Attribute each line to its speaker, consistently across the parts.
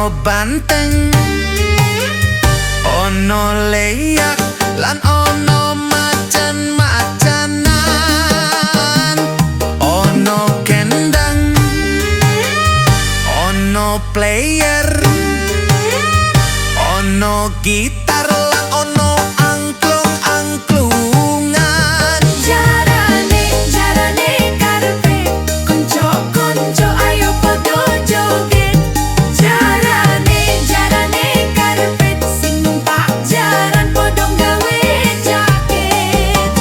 Speaker 1: ono banteng, ono leyak, lan ono macan-macanan, ono kendang, ono player, ono gitar, lan ono angklung-angklungan.
Speaker 2: Jarane karepe konco-konco ayo padha joget. Jarane karepe sing numpak jaran padha gawe jaket.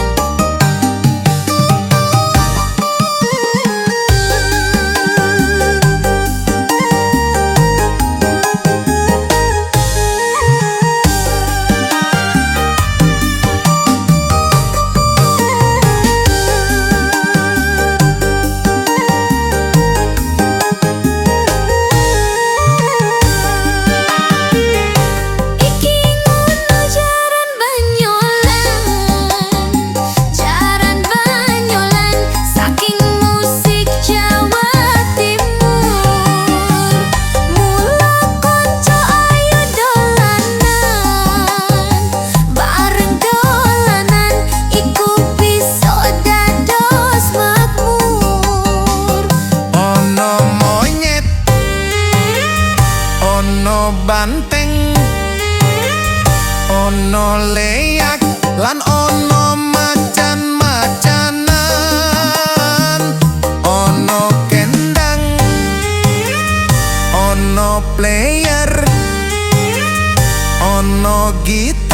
Speaker 1: Ono banteng, ono leyak, lan ono macan-macanan, ono kendang, ono player, ono gitar.